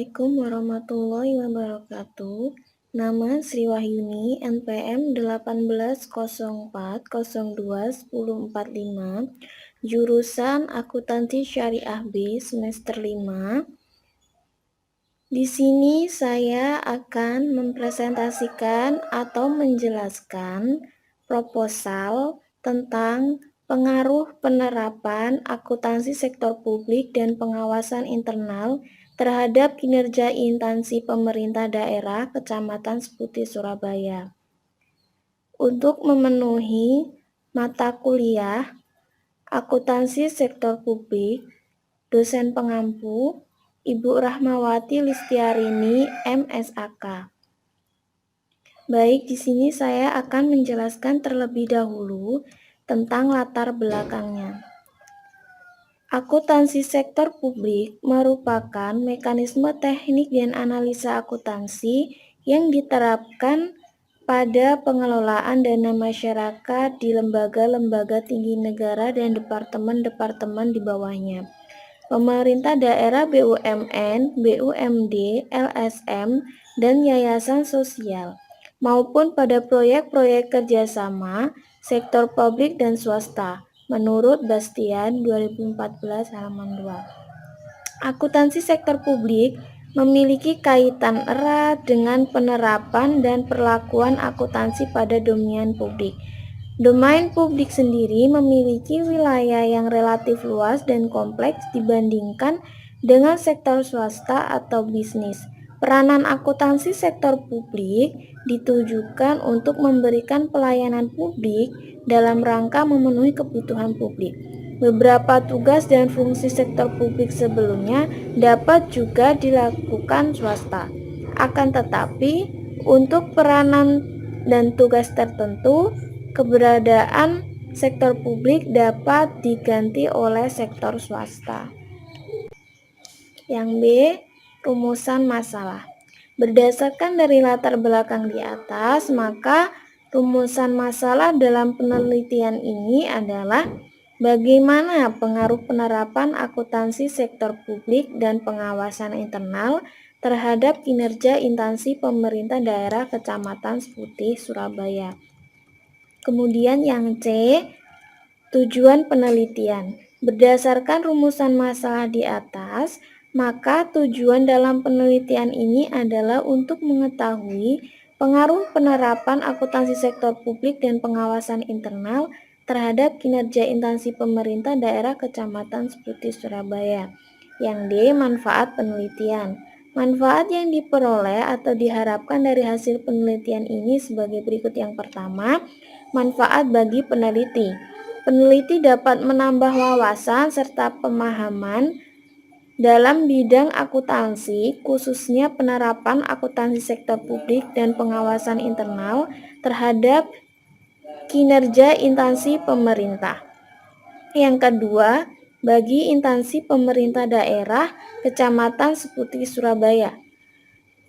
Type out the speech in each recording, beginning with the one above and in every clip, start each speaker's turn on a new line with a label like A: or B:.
A: Assalamualaikum warahmatullahi wabarakatuh. Nama Sri Wahyuni, NPM 1804021045, jurusan Akuntansi Syariah B semester 5. Di sini saya akan mempresentasikan atau menjelaskan proposal tentang pengaruh penerapan akuntansi sektor publik dan pengawasan internal terhadap kinerja instansi pemerintah daerah Kecamatan Seputi, Surabaya. Untuk memenuhi mata kuliah akuntansi sektor publik, dosen pengampu Ibu Rahmawati Listiarini, MSAK. Baik, di sini saya akan menjelaskan terlebih dahulu tentang latar belakangnya. Akuntansi sektor publik merupakan mekanisme teknik dan analisa akuntansi yang diterapkan pada pengelolaan dana masyarakat di lembaga-lembaga tinggi negara dan departemen-departemen di bawahnya. Pemerintah daerah BUMN, BUMD, LSM, dan yayasan sosial, maupun pada proyek-proyek kerjasama sektor publik dan swasta, menurut Bastian 2014 halaman 2. Akuntansi sektor publik memiliki kaitan erat dengan penerapan dan perlakuan akuntansi pada domain publik. Domain publik sendiri memiliki wilayah yang relatif luas dan kompleks dibandingkan dengan sektor swasta atau bisnis. Peranan akuntansi sektor publik ditujukan untuk memberikan pelayanan publik dalam rangka memenuhi kebutuhan publik. Beberapa tugas dan fungsi sektor publik sebelumnya dapat juga dilakukan swasta. Akan tetapi, untuk peranan dan tugas tertentu, keberadaan sektor publik dapat diganti oleh sektor swasta. Yang B, rumusan masalah. Berdasarkan dari latar belakang di atas, maka rumusan masalah dalam penelitian ini adalah bagaimana pengaruh penerapan akuntansi sektor publik dan pengawasan internal terhadap kinerja instansi pemerintah daerah Kecamatan Seputi, Surabaya. Kemudian yang C, tujuan penelitian. Berdasarkan rumusan masalah di atas, maka tujuan dalam penelitian ini adalah untuk mengetahui pengaruh penerapan akuntansi sektor publik dan pengawasan internal terhadap kinerja instansi pemerintah daerah Kecamatan Seputi, Surabaya. Yang D, manfaat penelitian. Manfaat yang diperoleh atau diharapkan dari hasil penelitian ini sebagai berikut. Yang pertama, manfaat bagi peneliti. Peneliti dapat menambah wawasan serta pemahaman dalam bidang akuntansi, khususnya penerapan akuntansi sektor publik dan pengawasan internal terhadap kinerja instansi pemerintah. Yang kedua, bagi instansi pemerintah daerah Kecamatan Seputi, Surabaya.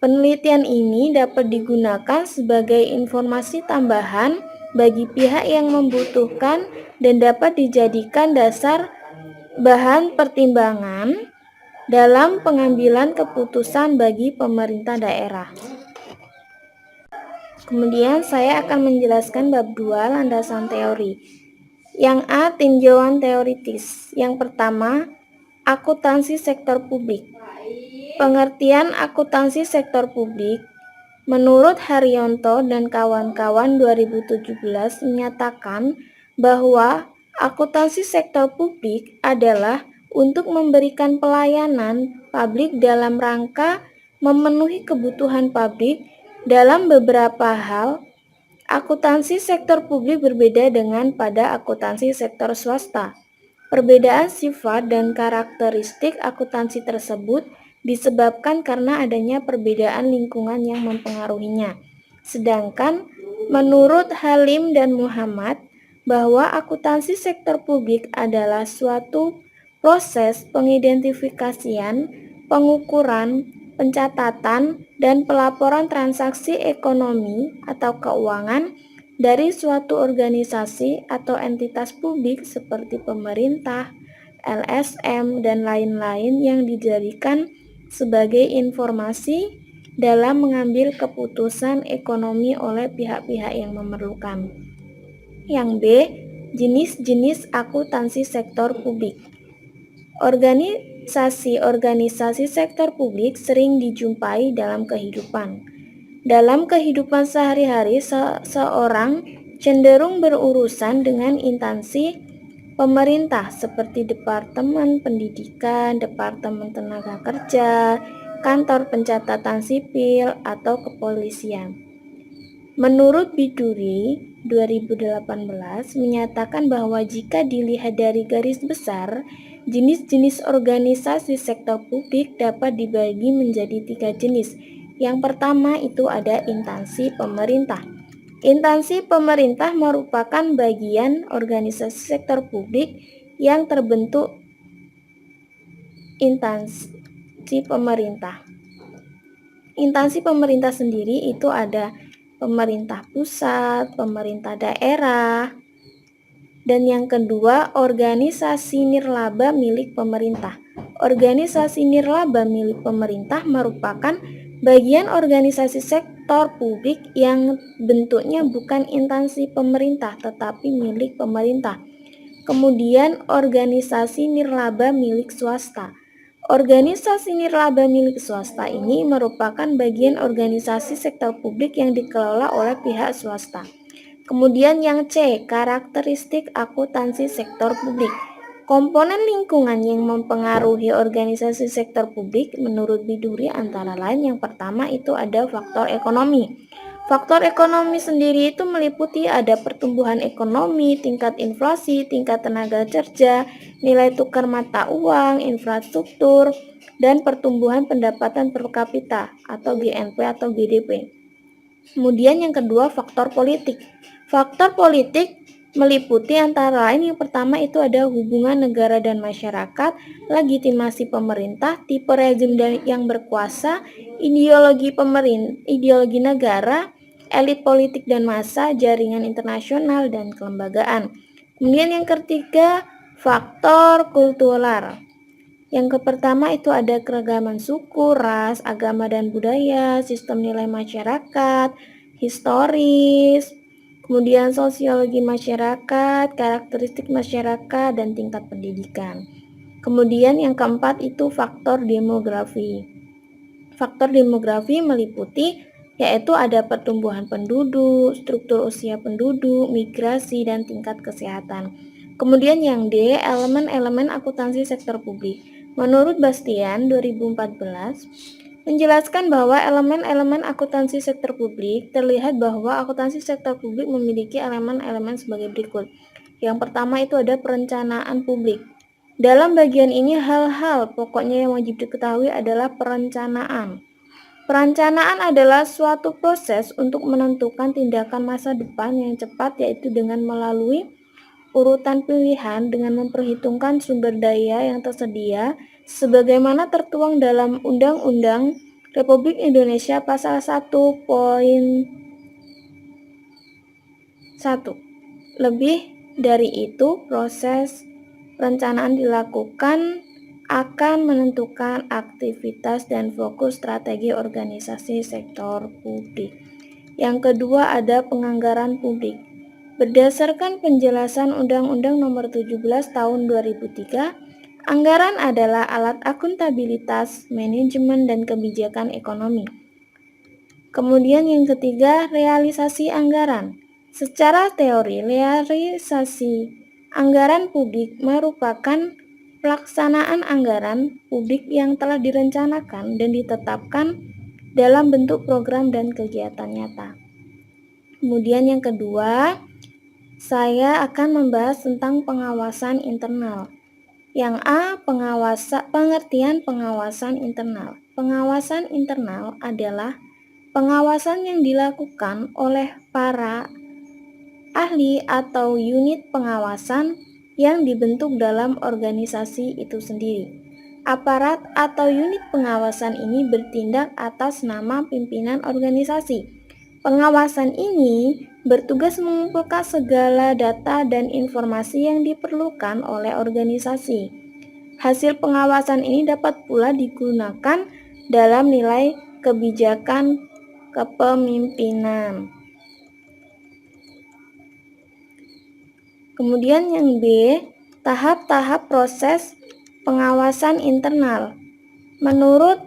A: Penelitian ini dapat digunakan sebagai informasi tambahan bagi pihak yang membutuhkan dan dapat dijadikan dasar bahan pertimbangan dalam pengambilan keputusan bagi pemerintah daerah. Kemudian saya akan menjelaskan bab 2, landasan teori. Yang A, tinjauan teoritis. Yang pertama, akuntansi sektor publik. Pengertian akuntansi sektor publik menurut Haryanto dan kawan-kawan 2017 menyatakan bahwa akuntansi sektor publik adalah untuk memberikan pelayanan publik dalam rangka memenuhi kebutuhan publik. Dalam beberapa hal, akuntansi sektor publik berbeda dengan pada akuntansi sektor swasta. Perbedaan sifat dan karakteristik akuntansi tersebut disebabkan karena adanya perbedaan lingkungan yang mempengaruhinya. Sedangkan menurut Halim dan Muhammad, bahwa akuntansi sektor publik adalah suatu proses pengidentifikasian, pengukuran, pencatatan, dan pelaporan transaksi ekonomi atau keuangan dari suatu organisasi atau entitas publik seperti pemerintah, LSM, dan lain-lain yang dijadikan sebagai informasi dalam mengambil keputusan ekonomi oleh pihak-pihak yang memerlukan. Yang B, jenis-jenis akuntansi sektor publik. Organisasi-organisasi sektor publik sering dijumpai dalam kehidupan. Dalam kehidupan sehari-hari, seseorang cenderung berurusan dengan instansi pemerintah seperti Departemen Pendidikan, Departemen Tenaga Kerja, Kantor Pencatatan Sipil, atau Kepolisian. Menurut Biduri 2018 menyatakan bahwa jika dilihat dari garis besar, jenis-jenis organisasi sektor publik dapat dibagi menjadi 3 jenis. Yang pertama itu ada instansi pemerintah. Instansi pemerintah merupakan bagian organisasi sektor publik yang terbentuk instansi pemerintah. Instansi pemerintah sendiri itu ada pemerintah pusat, pemerintah daerah, dan yang kedua organisasi nirlaba milik pemerintah. Organisasi nirlaba milik pemerintah merupakan bagian organisasi sektor publik yang bentuknya bukan instansi pemerintah tetapi milik pemerintah. Kemudian organisasi nirlaba milik swasta. Organisasi nirlaba milik swasta ini merupakan bagian organisasi sektor publik yang dikelola oleh pihak swasta. Kemudian yang C, karakteristik akuntansi sektor publik. Komponen lingkungan yang mempengaruhi organisasi sektor publik menurut Biduri antara lain yang pertama itu ada faktor ekonomi. Faktor ekonomi sendiri itu meliputi ada pertumbuhan ekonomi, tingkat inflasi, tingkat tenaga kerja, nilai tukar mata uang, infrastruktur, dan pertumbuhan pendapatan per kapita atau GNP atau GDP. Kemudian yang kedua faktor politik. Faktor politik meliputi antara lain yang pertama itu ada hubungan negara dan masyarakat, legitimasi pemerintah, tipe rezim yang berkuasa, ideologi negara, elit politik dan massa, jaringan internasional, dan kelembagaan. Kemudian yang ketiga, faktor kultural. Yang pertama itu ada keragaman suku, ras, agama dan budaya, sistem nilai masyarakat, historis, kemudian sosiologi masyarakat, karakteristik masyarakat, dan tingkat pendidikan. Kemudian yang keempat itu faktor demografi. Faktor demografi meliputi yaitu ada pertumbuhan penduduk, struktur usia penduduk, migrasi, dan tingkat kesehatan. Kemudian yang D, elemen-elemen akuntansi sektor publik. Menurut Bastian 2014 menjelaskan bahwa elemen-elemen akuntansi sektor publik terlihat bahwa akuntansi sektor publik memiliki elemen-elemen sebagai berikut. Yang pertama itu ada perencanaan publik. Dalam bagian ini hal-hal pokoknya yang wajib diketahui adalah perencanaan. Perencanaan adalah suatu proses untuk menentukan tindakan masa depan yang cepat yaitu dengan melalui urutan pilihan dengan memperhitungkan sumber daya yang tersedia sebagaimana tertuang dalam Undang-Undang Republik Indonesia Pasal 1.1. Lebih dari itu, proses perencanaan dilakukan akan menentukan aktivitas dan fokus strategi organisasi sektor publik. Yang kedua ada penganggaran publik. Berdasarkan penjelasan Undang-Undang Nomor 17 Tahun 2003, anggaran adalah alat akuntabilitas, manajemen, dan kebijakan ekonomi. Kemudian yang ketiga, realisasi anggaran. Secara teori, realisasi anggaran publik merupakan pelaksanaan anggaran publik yang telah direncanakan dan ditetapkan dalam bentuk program dan kegiatan nyata. Kemudian yang kedua, saya akan membahas tentang pengawasan internal. Yang A, pengertian pengawasan internal. Pengawasan internal adalah pengawasan yang dilakukan oleh para ahli atau unit pengawasan yang dibentuk dalam organisasi itu sendiri. Aparat atau unit pengawasan ini bertindak atas nama pimpinan organisasi. Pengawasan ini bertugas mengumpulkan segala data dan informasi yang diperlukan oleh organisasi. Hasil pengawasan ini dapat pula digunakan dalam nilai kebijakan kepemimpinan. Kemudian yang B, tahap-tahap proses pengawasan internal. Menurut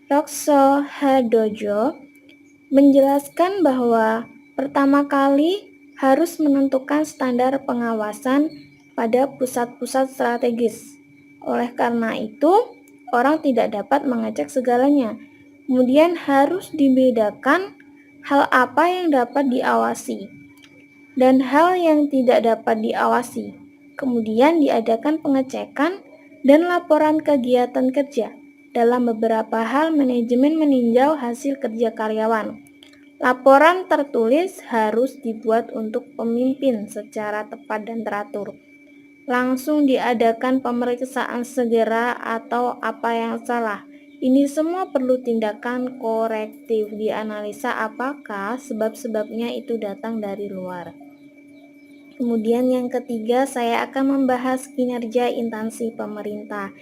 A: Rokso Hardojo menjelaskan bahwa pertama kali harus menentukan standar pengawasan pada pusat-pusat strategis. Oleh karena itu, orang tidak dapat mengecek segalanya. Kemudian harus dibedakan hal apa yang dapat diawasi dan hal yang tidak dapat diawasi. Kemudian diadakan pengecekan dan laporan kegiatan kerja. Dalam beberapa hal, manajemen meninjau hasil kerja karyawan. Laporan tertulis harus dibuat untuk pemimpin secara tepat dan teratur. Langsung diadakan pemeriksaan segera atau apa yang salah. Ini semua perlu tindakan korektif, dianalisa apakah sebab-sebabnya itu datang dari luar. Kemudian yang ketiga, saya akan membahas kinerja instansi pemerintah.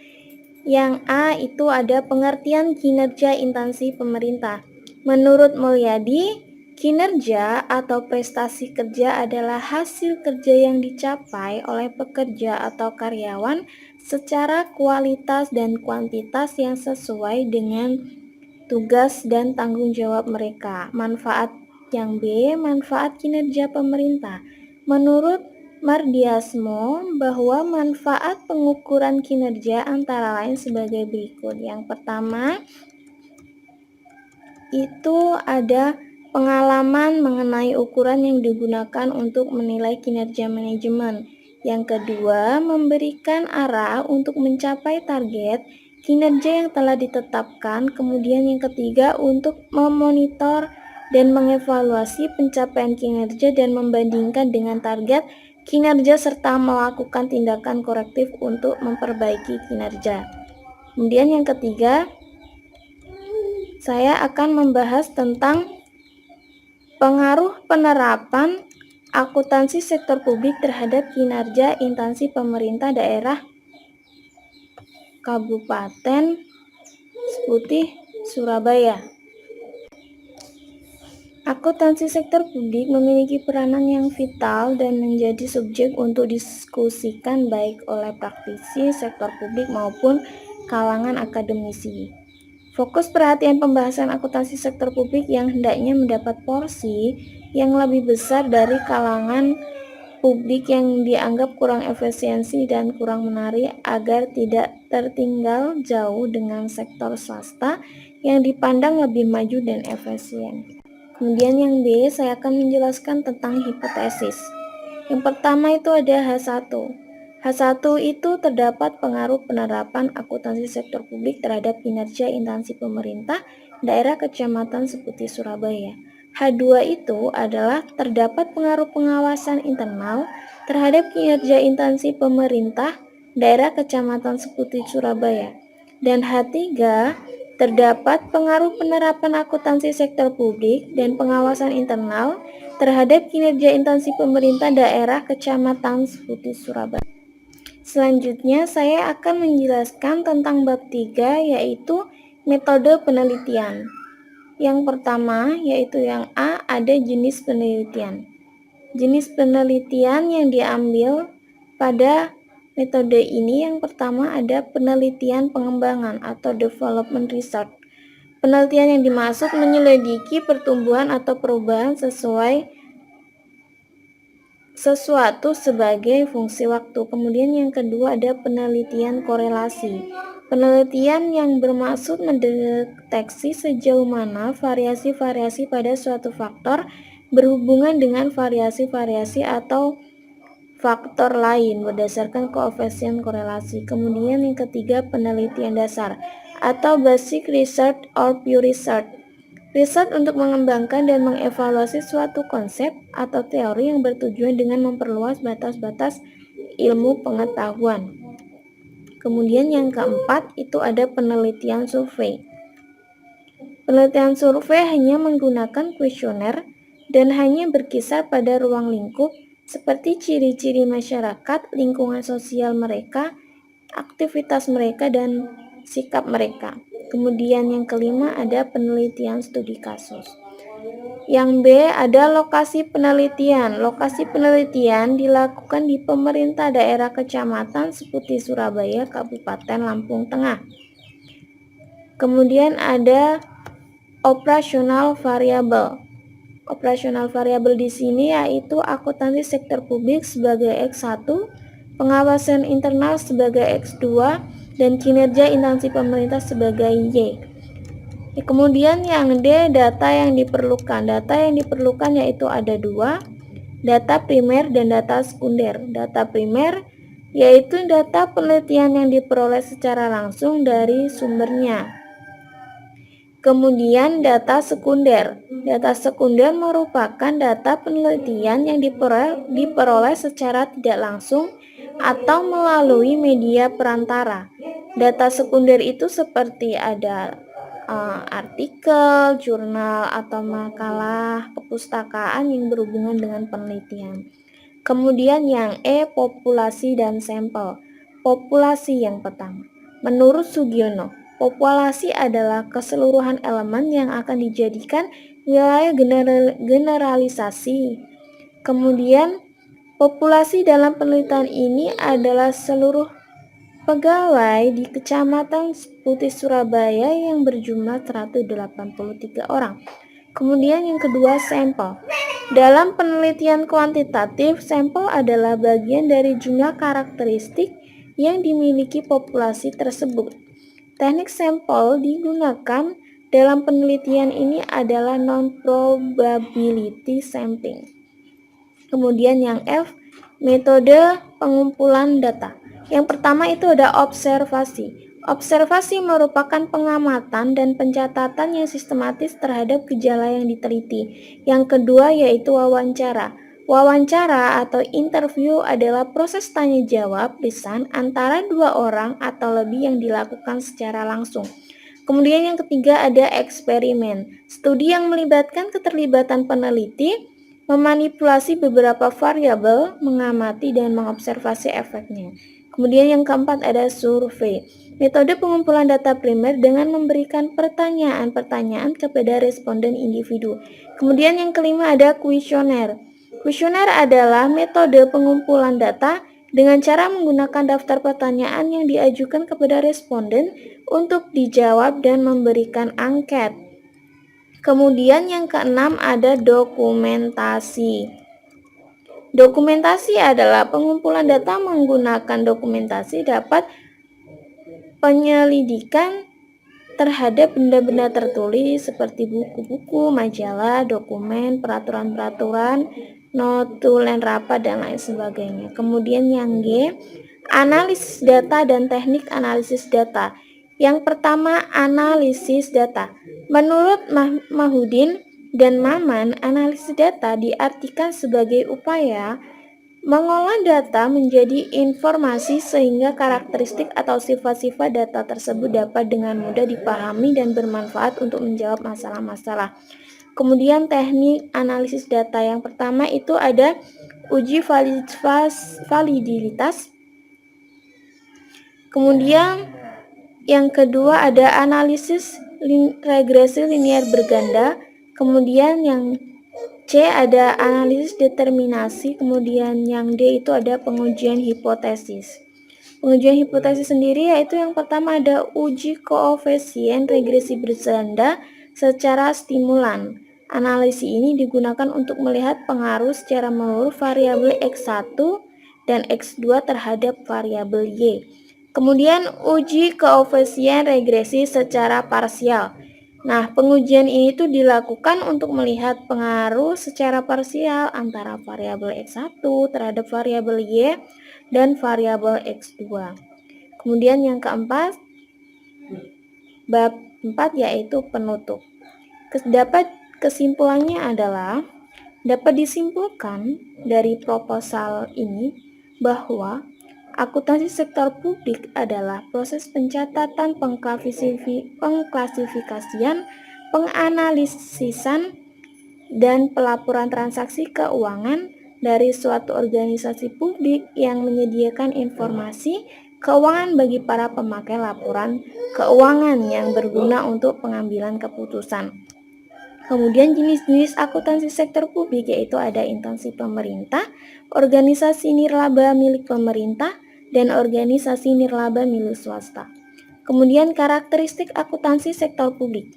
A: Yang A itu ada pengertian kinerja instansi pemerintah. Menurut Mulyadi, kinerja atau prestasi kerja adalah hasil kerja yang dicapai oleh pekerja atau karyawan secara kualitas dan kuantitas yang sesuai dengan tugas dan tanggung jawab mereka. Manfaat yang B, manfaat kinerja pemerintah. Menurut Mardiasmo, bahwa manfaat pengukuran kinerja antara lain sebagai berikut. Yang pertama, itu ada pengalaman mengenai ukuran yang digunakan untuk menilai kinerja manajemen. Yang kedua, memberikan arah untuk mencapai target kinerja yang telah ditetapkan. Kemudian yang ketiga, untuk memonitor dan mengevaluasi pencapaian kinerja dan membandingkan dengan target kinerja serta melakukan tindakan korektif untuk memperbaiki kinerja. Kemudian yang ketiga, saya akan membahas tentang pengaruh penerapan akuntansi sektor publik terhadap kinerja instansi pemerintah daerah Kabupaten Seputih, Surabaya. Akuntansi sektor publik memiliki peranan yang vital dan menjadi subjek untuk diskusikan baik oleh praktisi sektor publik maupun kalangan akademisi. Fokus perhatian pembahasan akuntansi sektor publik yang hendaknya mendapat porsi yang lebih besar dari kalangan publik yang dianggap kurang efisiensi dan kurang menarik agar tidak tertinggal jauh dengan sektor swasta yang dipandang lebih maju dan efisien. Kemudian yang B, saya akan menjelaskan tentang hipotesis. Yang pertama itu ada H1. H1 itu terdapat pengaruh penerapan akuntansi sektor publik terhadap kinerja instansi pemerintah daerah Kecamatan Seputih, Surabaya. H2 itu adalah terdapat pengaruh pengawasan internal terhadap kinerja instansi pemerintah daerah Kecamatan Seputih, Surabaya. Dan H3 terdapat pengaruh penerapan akuntansi sektor publik dan pengawasan internal terhadap kinerja instansi pemerintah daerah Kecamatan Seputih, Surabaya. Selanjutnya saya akan menjelaskan tentang bab 3 yaitu metode penelitian. Yang pertama yaitu yang A, ada jenis penelitian. Jenis penelitian yang diambil pada metode ini yang pertama ada penelitian pengembangan atau development research. Penelitian yang dimaksud menyelidiki pertumbuhan atau perubahan sesuatu sebagai fungsi waktu. Kemudian yang kedua ada penelitian korelasi. Penelitian yang bermaksud mendeteksi sejauh mana variasi-variasi pada suatu faktor berhubungan dengan variasi-variasi atau faktor lain berdasarkan koefisien korelasi. Kemudian yang ketiga penelitian dasar atau basic research or pure research. Riset untuk mengembangkan dan mengevaluasi suatu konsep atau teori yang bertujuan dengan memperluas batas-batas ilmu pengetahuan. Kemudian yang keempat itu ada penelitian survei. Penelitian survei hanya menggunakan kuesioner dan hanya berkisar pada ruang lingkup seperti ciri-ciri masyarakat, lingkungan sosial mereka, aktivitas mereka, dan sikap mereka. Kemudian yang kelima ada penelitian studi kasus. Yang B ada lokasi penelitian. Lokasi penelitian dilakukan di pemerintah daerah kecamatan seperti Surabaya, Kabupaten Lampung Tengah. Kemudian ada operasional variabel. Operasional variabel di sini yaitu akuntansi sektor publik sebagai X1, pengawasan internal sebagai X2, dan kinerja instansi pemerintah sebagai Y. Kemudian yang D, data yang diperlukan. Data yang diperlukan yaitu ada dua, data primer dan data sekunder. Data primer yaitu data penelitian yang diperoleh secara langsung dari sumbernya. Kemudian data sekunder. Data sekunder merupakan data penelitian yang diperoleh secara tidak langsung atau melalui media perantara. Data sekunder itu seperti ada artikel, jurnal, atau makalah kepustakaan yang berhubungan dengan penelitian. Kemudian yang E, populasi dan sampel. Populasi yang pertama. Menurut Sugiono, populasi adalah keseluruhan elemen yang akan dijadikan wilayah generalisasi. Kemudian, populasi dalam penelitian ini adalah seluruh pegawai di Kecamatan Putih Surabaya yang berjumlah 183 orang. Kemudian yang kedua, sampel. Dalam penelitian kuantitatif, sampel adalah bagian dari jumlah karakteristik yang dimiliki populasi tersebut. Teknik sampel digunakan dalam penelitian ini adalah non-probability sampling. Kemudian yang F, metode pengumpulan data. Yang pertama itu ada observasi. Observasi merupakan pengamatan dan pencatatan yang sistematis terhadap gejala yang diteliti. Yang kedua yaitu wawancara. Wawancara atau interview adalah proses tanya jawab lisan antara dua orang atau lebih yang dilakukan secara langsung. Kemudian yang ketiga ada eksperimen. Studi yang melibatkan keterlibatan peneliti, memanipulasi beberapa variabel, mengamati dan mengobservasi efeknya. Kemudian yang keempat ada survei. Metode pengumpulan data primer dengan memberikan pertanyaan-pertanyaan kepada responden individu. Kemudian yang kelima ada kuesioner. Kuesioner adalah metode pengumpulan data dengan cara menggunakan daftar pertanyaan yang diajukan kepada responden untuk dijawab dan memberikan angket. Kemudian yang keenam ada dokumentasi. Dokumentasi adalah pengumpulan data menggunakan dokumentasi dapat penyelidikan terhadap benda-benda tertulis seperti buku-buku, majalah, dokumen, peraturan-peraturan, notulen rapat, dan lain sebagainya. Kemudian yang G, analisis data dan teknik analisis data. Yang pertama, analisis data. Menurut Mahudin dan Maman, analisis data diartikan sebagai upaya mengolah data menjadi informasi sehingga karakteristik atau sifat-sifat data tersebut dapat dengan mudah dipahami dan bermanfaat untuk menjawab masalah-masalah. Kemudian teknik analisis data yang pertama itu ada uji validitas. Kemudian yang kedua ada analisis regresi linear berganda. Kemudian yang C ada analisis determinasi. Kemudian yang D itu ada pengujian hipotesis. Pengujian hipotesis sendiri yaitu yang pertama ada uji koefisien regresi berganda secara stimulan. Analisis ini digunakan untuk melihat pengaruh secara menyeluruh variabel X1 dan X2 terhadap variabel Y. Kemudian uji koefisien regresi secara parsial. Nah, pengujian ini tuh dilakukan untuk melihat pengaruh secara parsial antara variabel X1 terhadap variabel Y dan variabel X2. Kemudian yang keempat, bab 4 yaitu penutup. Kesimpulannya adalah dapat disimpulkan dari proposal ini bahwa akuntansi sektor publik adalah proses pencatatan, pengklasifikasian, penganalisisan, dan pelaporan transaksi keuangan dari suatu organisasi publik yang menyediakan informasi keuangan bagi para pemakai laporan keuangan yang berguna untuk pengambilan keputusan. Kemudian jenis-jenis akuntansi sektor publik yaitu ada instansi pemerintah, organisasi nirlaba milik pemerintah, dan organisasi nirlaba milik swasta. Kemudian karakteristik akuntansi sektor publik.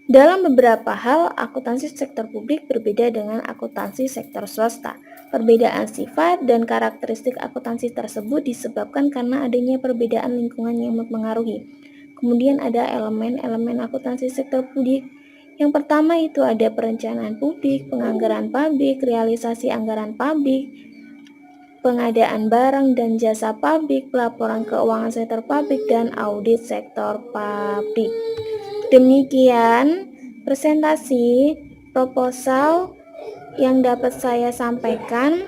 A: Dalam beberapa hal, akuntansi sektor publik berbeda dengan akuntansi sektor swasta. Perbedaan sifat dan karakteristik akuntansi tersebut disebabkan karena adanya perbedaan lingkungan yang mempengaruhi. Kemudian ada elemen-elemen akuntansi sektor publik. Yang pertama itu ada perencanaan publik, penganggaran publik, realisasi anggaran publik, pengadaan barang dan jasa publik, pelaporan keuangan sektor publik, dan audit sektor publik. Demikian presentasi proposal yang dapat saya sampaikan.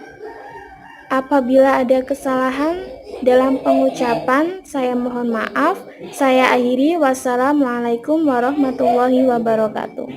A: Apabila ada kesalahan dalam pengucapan, saya mohon maaf. Saya akhiri. Wassalamualaikum warahmatullahi wabarakatuh.